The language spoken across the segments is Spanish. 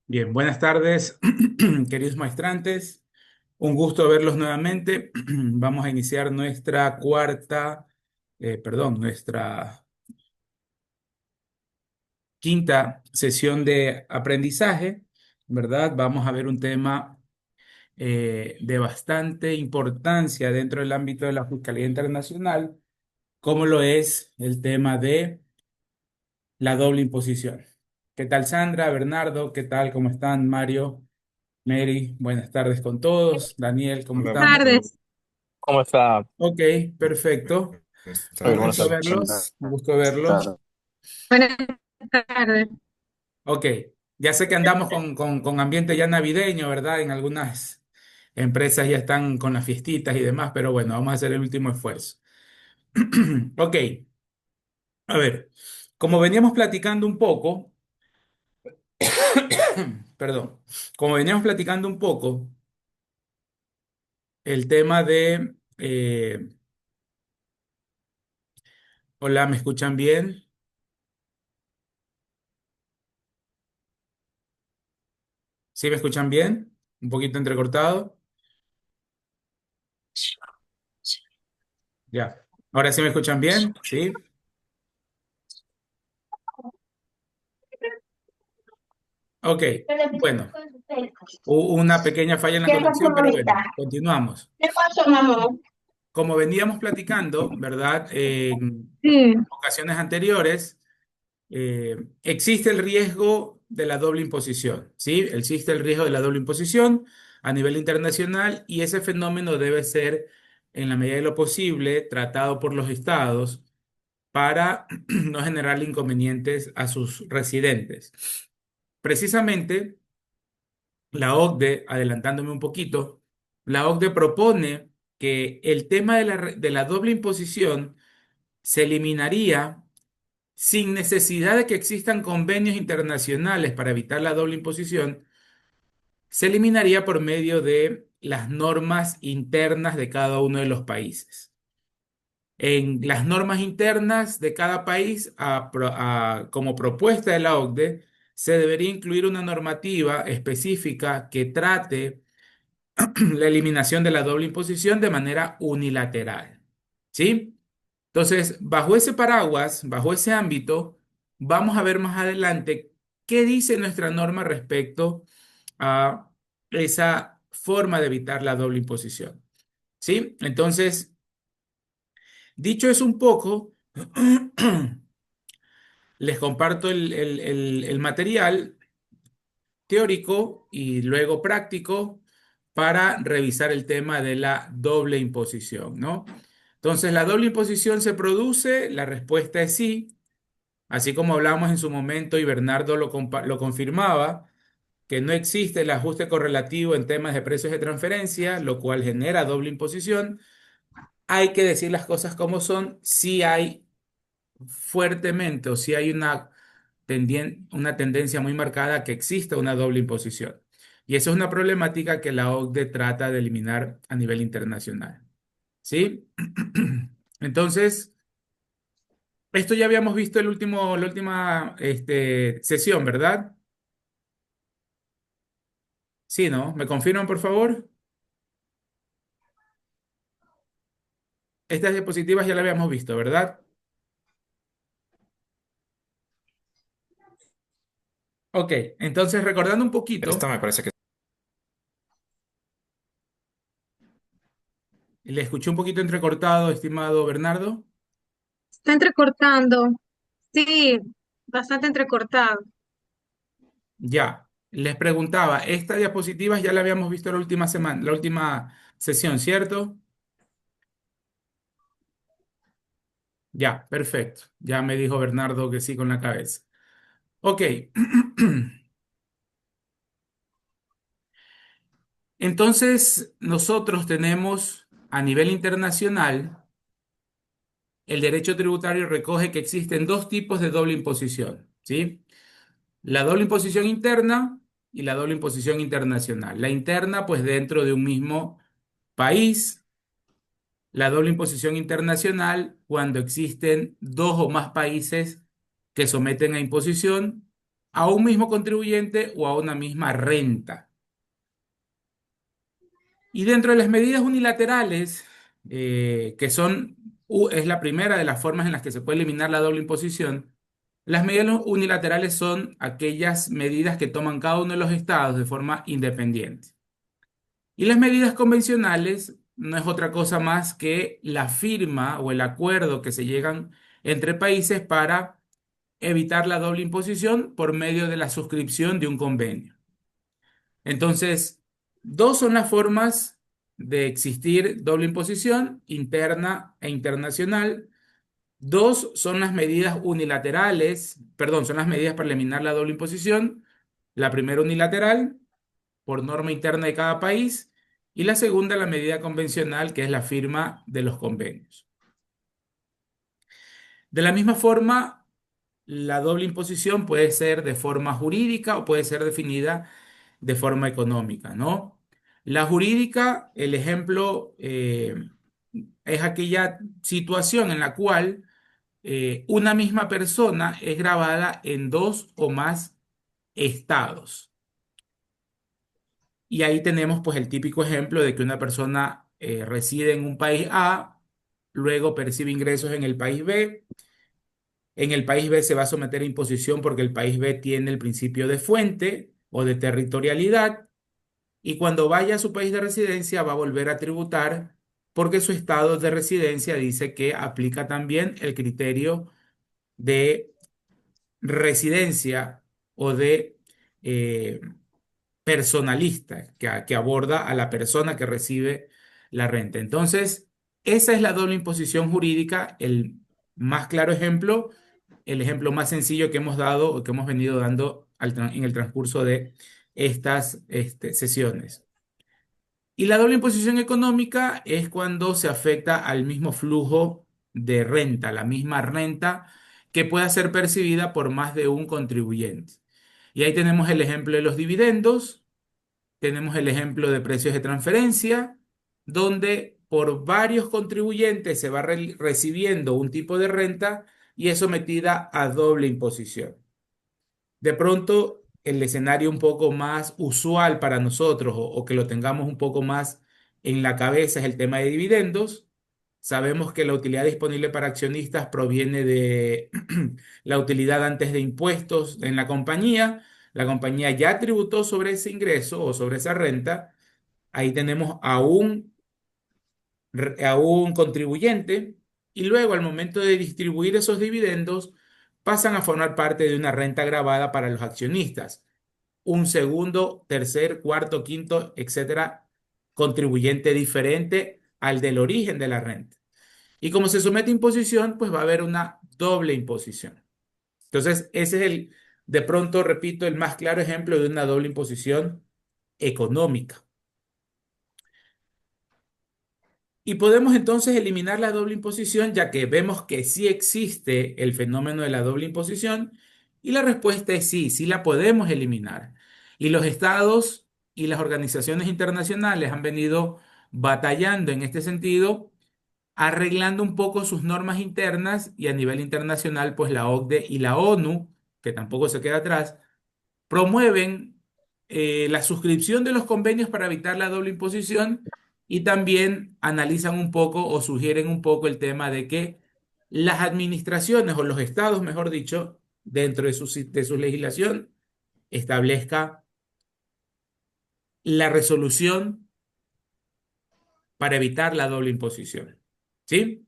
Bien, buenas tardes, queridos maestrantes. Un gusto verlos nuevamente. Vamos a iniciar nuestra quinta sesión de aprendizaje, ¿verdad? Vamos a ver un tema de bastante importancia dentro del ámbito de la Fiscalía Internacional, como lo es el tema de la doble imposición. ¿Qué tal, Sandra, Bernardo? ¿Qué tal? ¿Cómo están, Mario? Mary, buenas tardes con todos. Daniel, ¿cómo Hola, están? profesor. Tardes. ¿Cómo está? Ok, perfecto. Buenas Un tardes. Buenas gusto tardes. verlos, un gusto verlos. Buenas tardes. Ok, ya sé que andamos con ambiente ya navideño, ¿verdad? En algunas empresas ya están con las fiestitas y demás, pero bueno, vamos a hacer el último esfuerzo. Ok, a ver, como veníamos platicando un poco, perdón, como veníamos platicando un poco, el tema de, hola, ¿me escuchan bien? ¿Sí me escuchan bien? Un poquito entrecortado. Ya. Ahora sí me escuchan bien, ¿sí? Ok. Bueno, hubo una pequeña falla en la ¿Qué pasó, conexión, pero bueno, mamita? continuamos. ¿Qué pasó, mamá? Como veníamos platicando, ¿verdad? En Sí. ocasiones anteriores, existe el riesgo de la doble imposición, ¿sí? Existe el riesgo de la doble imposición a nivel internacional y ese fenómeno debe ser, en la medida de lo posible, tratado por los estados para no generarle inconvenientes a sus residentes. Precisamente, la OCDE, adelantándome un poquito, la OCDE propone que el tema de la doble imposición se eliminaría sin necesidad de que existan convenios internacionales para evitar la doble imposición, se eliminaría por medio de las normas internas de cada uno de los países. En las normas internas de cada país, como propuesta de la OCDE, se debería incluir una normativa específica que trate la eliminación de la doble imposición de manera unilateral. ¿Sí? Entonces, bajo ese paraguas, bajo ese ámbito, vamos a ver más adelante qué dice nuestra norma respecto a esa forma de evitar la doble imposición. ¿Sí? Entonces, dicho eso un poco, les comparto el material teórico y luego práctico para revisar el tema de la doble imposición, ¿no? Entonces, ¿la doble imposición se produce? La respuesta es sí, así como hablamos en su momento y Bernardo lo confirmaba, que no existe el ajuste correlativo en temas de precios de transferencia, lo cual genera doble imposición. Hay que decir las cosas como son, si hay fuertemente o si hay una tendencia muy marcada a que exista una doble imposición. Y eso es una problemática que la OCDE trata de eliminar a nivel internacional. ¿Sí? Entonces, esto ya habíamos visto la última sesión, ¿verdad? Sí, ¿no? ¿Me confirman, por favor? Estas diapositivas ya las habíamos visto, ¿verdad? Ok, entonces recordando un Esta poquito, me parece que le escuché un poquito entrecortado, estimado Bernardo. Está entrecortando. Sí, bastante entrecortado. Ya, les preguntaba, estas diapositivas ya las habíamos visto la última semana, la última sesión, ¿cierto? Ya, perfecto. Ya me dijo Bernardo que sí con la cabeza. Ok, entonces nosotros tenemos a nivel internacional, el derecho tributario recoge que existen dos tipos de doble imposición, ¿sí? La doble imposición interna y la doble imposición internacional. La interna, pues dentro de un mismo país. La doble imposición internacional, cuando existen dos o más países que someten a imposición, a un mismo contribuyente o a una misma renta. Y dentro de las medidas unilaterales, que es la primera de las formas en las que se puede eliminar la doble imposición, las medidas unilaterales son aquellas medidas que toman cada uno de los estados de forma independiente. Y las medidas convencionales no es otra cosa más que la firma o el acuerdo que se llegan entre países para evitar la doble imposición por medio de la suscripción de un convenio. Entonces, dos son las formas de existir doble imposición, interna e internacional. Dos son las medidas unilaterales, perdón, son las medidas para eliminar la doble imposición. La primera unilateral, por norma interna de cada país, y la segunda, la medida convencional, que es la firma de los convenios. De la misma forma, la doble imposición puede ser de forma jurídica o puede ser definida de forma económica, ¿no? La jurídica, el ejemplo, es aquella situación en la cual una misma persona es grabada en dos o más estados. Y ahí tenemos pues el típico ejemplo de que una persona reside en un país A, luego percibe ingresos en el país B. En el país B se va a someter a imposición porque el país B tiene el principio de fuente o de territorialidad, y cuando vaya a su país de residencia va a volver a tributar porque su estado de residencia dice que aplica también el criterio de residencia o de eh, personalista que aborda a la persona que recibe la renta. Entonces, esa es la doble imposición jurídica, el más claro ejemplo, el ejemplo más sencillo que hemos dado o que hemos venido dando en el transcurso de estas sesiones. Y la doble imposición económica es cuando se afecta al mismo flujo de renta, la misma renta que pueda ser percibida por más de un contribuyente. Y ahí tenemos el ejemplo de los dividendos, tenemos el ejemplo de precios de transferencia, donde por varios contribuyentes se va recibiendo un tipo de renta y es sometida a doble imposición. De pronto, el escenario un poco más usual para nosotros o que lo tengamos un poco más en la cabeza es el tema de dividendos. Sabemos que la utilidad disponible para accionistas proviene de la utilidad antes de impuestos en la compañía. La compañía ya tributó sobre ese ingreso o sobre esa renta. Ahí tenemos a un contribuyente, y luego al momento de distribuir esos dividendos pasan a formar parte de una renta gravada para los accionistas. Un segundo, tercer, cuarto, quinto, etcétera, contribuyente diferente al del origen de la renta. Y como se somete a imposición, pues va a haber una doble imposición. Entonces, ese es de pronto, repito, el más claro ejemplo de una doble imposición económica. Y podemos entonces eliminar la doble imposición, ya que vemos que sí existe el fenómeno de la doble imposición, y la respuesta es sí, sí la podemos eliminar. Y los estados y las organizaciones internacionales han venido batallando en este sentido, arreglando un poco sus normas internas, y a nivel internacional, pues la OCDE y la ONU, que tampoco se queda atrás, promueven la suscripción de los convenios para evitar la doble imposición, y también analizan un poco o sugieren un poco el tema de que las administraciones o los estados, mejor dicho, dentro de su legislación, establezca la resolución para evitar la doble imposición. ¿Sí?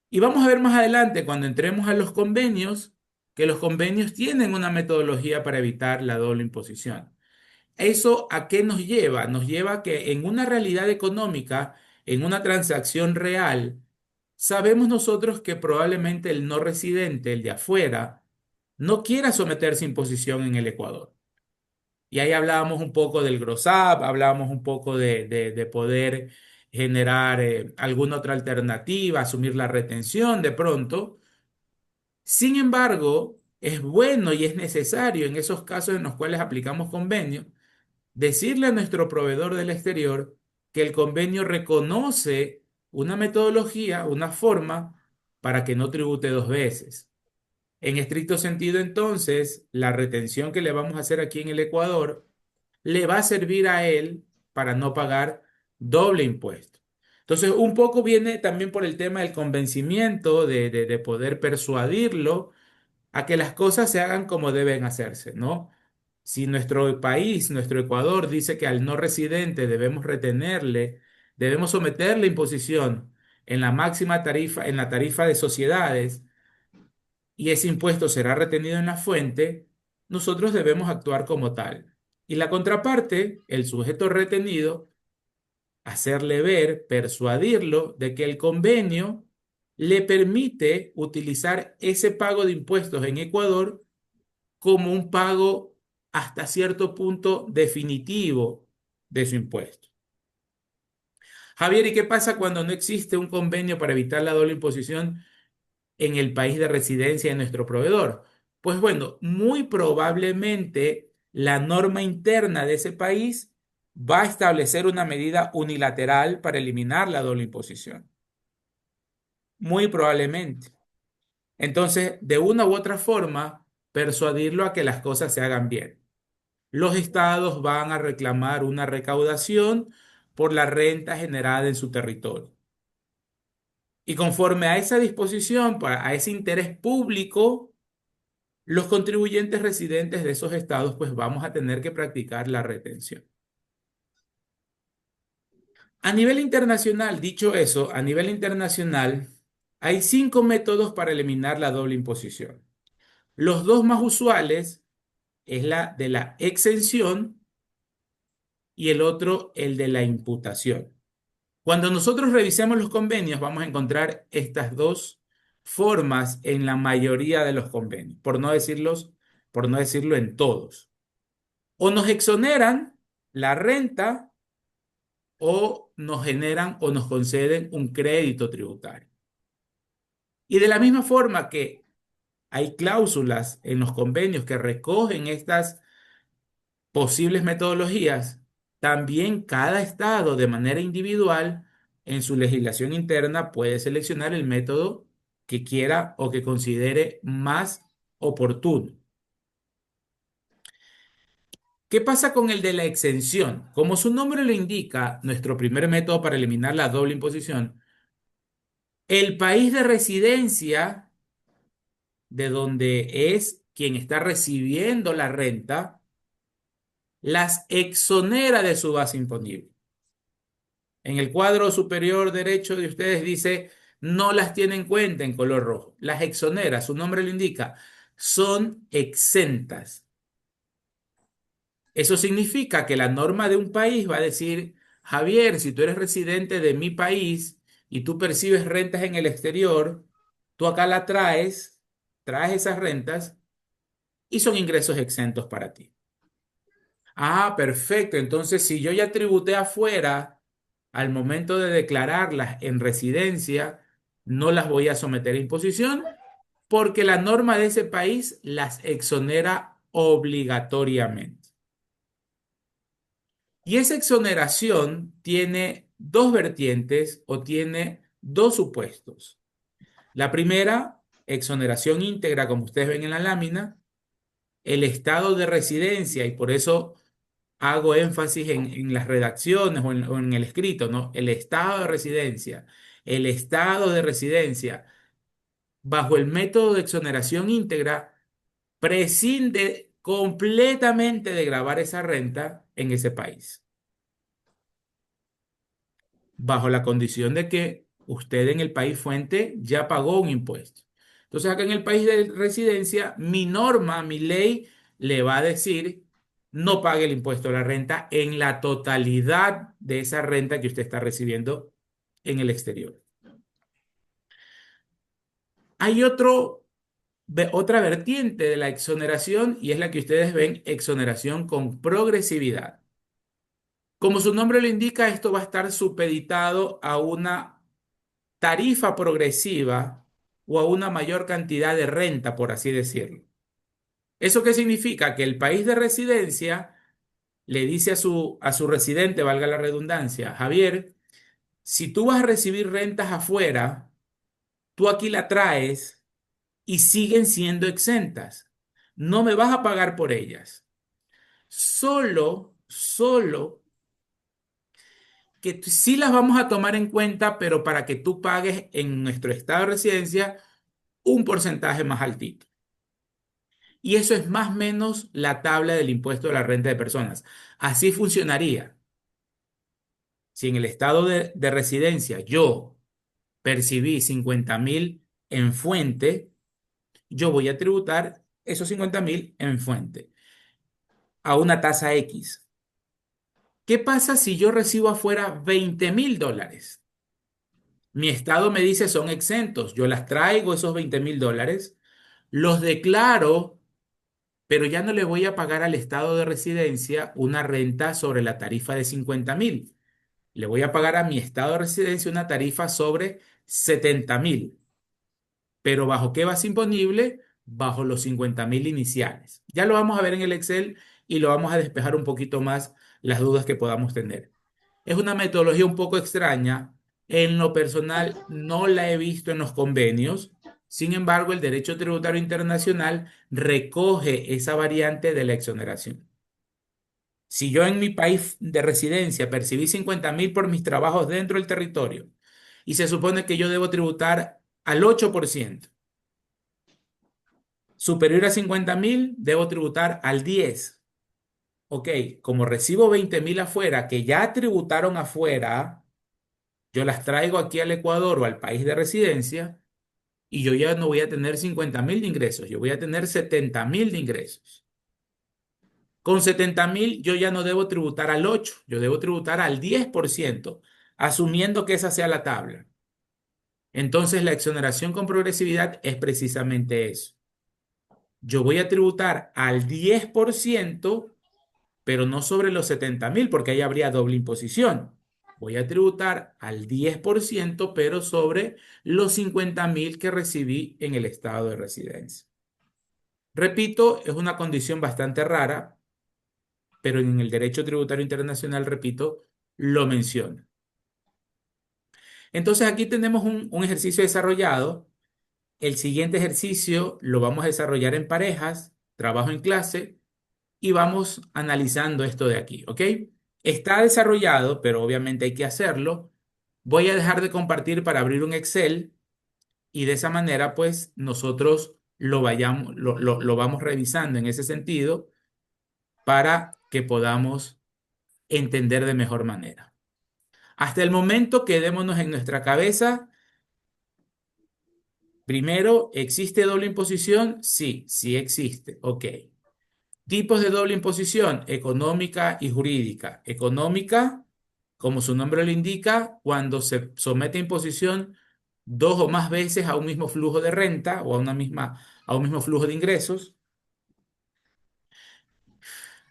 Y vamos a ver más adelante, cuando entremos a los convenios, que los convenios tienen una metodología para evitar la doble imposición. ¿Eso a qué nos lleva? Nos lleva a que en una realidad económica, en una transacción real, sabemos nosotros que probablemente el no residente, el de afuera, no quiera someterse a imposición en el Ecuador. Y ahí hablábamos un poco del GROSAP, hablábamos un poco de poder generar alguna otra alternativa, asumir la retención de pronto. Sin embargo, es bueno y es necesario en esos casos en los cuales aplicamos convenios decirle a nuestro proveedor del exterior que el convenio reconoce una metodología, una forma para que no tribute dos veces. En estricto sentido, entonces, la retención que le vamos a hacer aquí en el Ecuador le va a servir a él para no pagar doble impuesto. Entonces, un poco viene también por el tema del convencimiento, de poder persuadirlo a que las cosas se hagan como deben hacerse, ¿no? Si nuestro país, nuestro Ecuador, dice que al no residente debemos retenerle, debemos someterle imposición en la máxima tarifa, en la tarifa de sociedades, y ese impuesto será retenido en la fuente, nosotros debemos actuar como tal. Y la contraparte, el sujeto retenido, hacerle ver, persuadirlo de que el convenio le permite utilizar ese pago de impuestos en Ecuador como un pago hasta cierto punto definitivo de su impuesto. Javier, ¿y qué pasa cuando no existe un convenio para evitar la doble imposición en el país de residencia de nuestro proveedor? Pues bueno, muy probablemente la norma interna de ese país va a establecer una medida unilateral para eliminar la doble imposición. Muy probablemente. Entonces, de una u otra forma, persuadirlo a que las cosas se hagan bien. Los estados van a reclamar una recaudación por la renta generada en su territorio. Y conforme a esa disposición, a ese interés público, los contribuyentes residentes de esos estados, pues vamos a tener que practicar la retención. A nivel internacional, dicho eso, a nivel internacional, hay 5 métodos para eliminar la doble imposición. Los dos más usuales es la de la exención y el otro el de la imputación. Cuando nosotros revisemos los convenios, vamos a encontrar estas dos formas en la mayoría de los convenios, por no decirlo en todos. O nos exoneran la renta o nos generan o nos conceden un crédito tributario. Y de la misma forma que hay cláusulas en los convenios que recogen estas posibles metodologías, también cada estado de manera individual en su legislación interna puede seleccionar el método que quiera o que considere más oportuno. ¿Qué pasa con el de la exención? Como su nombre lo indica, nuestro primer método para eliminar la doble imposición, el país de residencia de donde es quien está recibiendo la renta, las exonera de su base imponible. En el cuadro superior derecho de ustedes dice, no las tiene en cuenta en color rojo. Las exonera, su nombre lo indica, son exentas. Eso significa que la norma de un país va a decir, Javier, si tú eres residente de mi país y tú percibes rentas en el exterior, tú acá la traes esas rentas y son ingresos exentos para ti. Ah, perfecto. Entonces, si yo ya tributé afuera, al momento de declararlas en residencia, no las voy a someter a imposición porque la norma de ese país las exonera obligatoriamente. Y esa exoneración tiene dos vertientes o tiene dos supuestos. La primera, exoneración íntegra, como ustedes ven en la lámina, el estado de residencia, y por eso hago énfasis en las redacciones o en el escrito, ¿no? El estado de residencia. El estado de residencia, bajo el método de exoneración íntegra, prescinde completamente de gravar esa renta en ese país, bajo la condición de que usted en el país fuente ya pagó un impuesto. Entonces, acá en el país de residencia, mi norma, mi ley, le va a decir, no pague el impuesto a la renta en la totalidad de esa renta que usted está recibiendo en el exterior. Hay otra vertiente de la exoneración y es la que ustedes ven, exoneración con progresividad. Como su nombre lo indica, esto va a estar supeditado a una tarifa progresiva o a una mayor cantidad de renta, por así decirlo. ¿Eso qué significa? Que el país de residencia le dice a su residente, valga la redundancia, Javier, si tú vas a recibir rentas afuera, tú aquí la traes y siguen siendo exentas. No me vas a pagar por ellas. Solo que sí las vamos a tomar en cuenta, pero para que tú pagues en nuestro estado de residencia un porcentaje más altito. Y eso es más o menos la tabla del impuesto de la renta de personas. Así funcionaría. Si en el estado de residencia yo percibí 50.000 en fuente, yo voy a tributar esos 50.000 en fuente a una tasa X. ¿Qué pasa si yo recibo afuera $20.000? Mi estado me dice son exentos. Yo las traigo esos $20.000, los declaro, pero ya no le voy a pagar al estado de residencia una renta sobre la tarifa de 50.000. Le voy a pagar a mi estado de residencia una tarifa sobre 70.000. Pero ¿bajo qué base imponible? Bajo los 50.000 iniciales. Ya lo vamos a ver en el Excel y lo vamos a despejar un poquito más las dudas que podamos tener. Es una metodología un poco extraña. En lo personal no la he visto en los convenios. Sin embargo, el derecho tributario internacional recoge esa variante de la exoneración. Si yo en mi país de residencia percibí 50.000 por mis trabajos dentro del territorio y se supone que yo debo tributar al 8%, superior a 50.000, debo tributar al 10%. Ok, como recibo 20.000 afuera, que ya tributaron afuera, yo las traigo aquí al Ecuador o al país de residencia y yo ya no voy a tener 50.000 de ingresos, yo voy a tener 70.000 de ingresos. Con 70.000 yo ya no debo tributar al 8%, yo debo tributar al 10%, asumiendo que esa sea la tabla. Entonces la exoneración con progresividad es precisamente eso. Yo voy a tributar al 10%, pero no sobre los 70.000, porque ahí habría doble imposición. Voy a tributar al 10%, pero sobre los 50.000 que recibí en el estado de residencia. Repito, es una condición bastante rara, pero en el derecho tributario internacional, repito, lo menciona. Entonces aquí tenemos un ejercicio desarrollado. El siguiente ejercicio lo vamos a desarrollar en parejas, trabajo en clase y vamos analizando esto de aquí, ¿ok? Está desarrollado, pero obviamente hay que hacerlo. Voy a dejar de compartir para abrir un Excel y de esa manera, pues, nosotros lo vamos revisando en ese sentido para que podamos entender de mejor manera. Hasta el momento, quedémonos en nuestra cabeza. Primero, ¿existe doble imposición? Sí, sí existe. Ok. Tipos de doble imposición, económica y jurídica. Económica, como su nombre lo indica, cuando se somete a imposición dos o más veces a un mismo flujo de renta o a un mismo flujo de ingresos.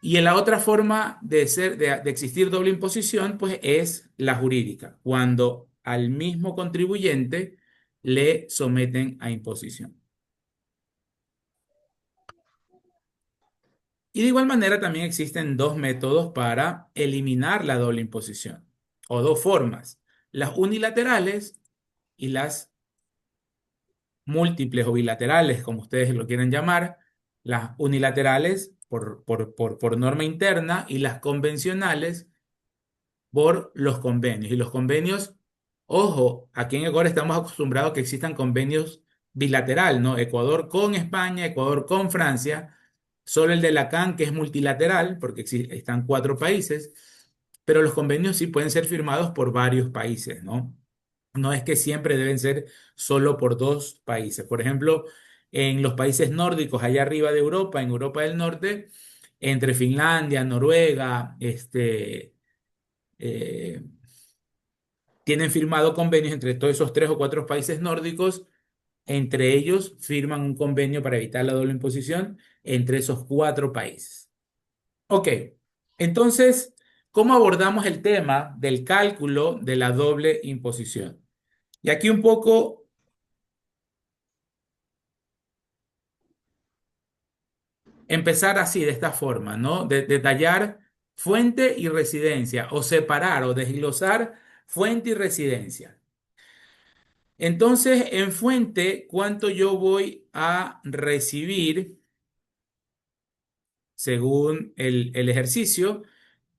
Y en la otra forma de existir doble imposición, pues es la jurídica, cuando al mismo contribuyente le someten a imposición. Y de igual manera también existen dos métodos para eliminar la doble imposición, o dos formas, las unilaterales y las múltiples o bilaterales, como ustedes lo quieran llamar, las unilaterales por norma interna y las convencionales por los convenios. Y los convenios, ojo, aquí en Ecuador estamos acostumbrados a que existan convenios bilateral, ¿no? Ecuador con España, Ecuador con Francia, solo el de la CAN que es multilateral, porque están cuatro países, pero los convenios sí pueden ser firmados por varios países, ¿no? No es que siempre deben ser solo por dos países. Por ejemplo, en los países nórdicos, allá arriba de Europa, en Europa del Norte, entre Finlandia, Noruega, eh, tienen firmado convenios entre todos esos tres o cuatro países nórdicos. Entre ellos firman un convenio para evitar la doble imposición entre esos cuatro países. Ok, entonces, ¿cómo abordamos el tema del cálculo de la doble imposición? Y aquí un poco empezar así, de esta forma, ¿no? Detallar fuente y residencia, o separar o desglosar fuente y residencia. Entonces, en fuente, ¿cuánto yo voy a recibir según el ejercicio?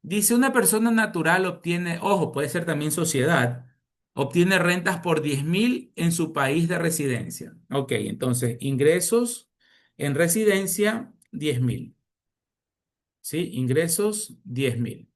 Dice, una persona natural obtiene, ojo, puede ser también sociedad, obtiene rentas por 10.000 en su país de residencia. Ok, entonces ingresos en residencia, 10.000. ¿Sí? Ingresos, 10.000.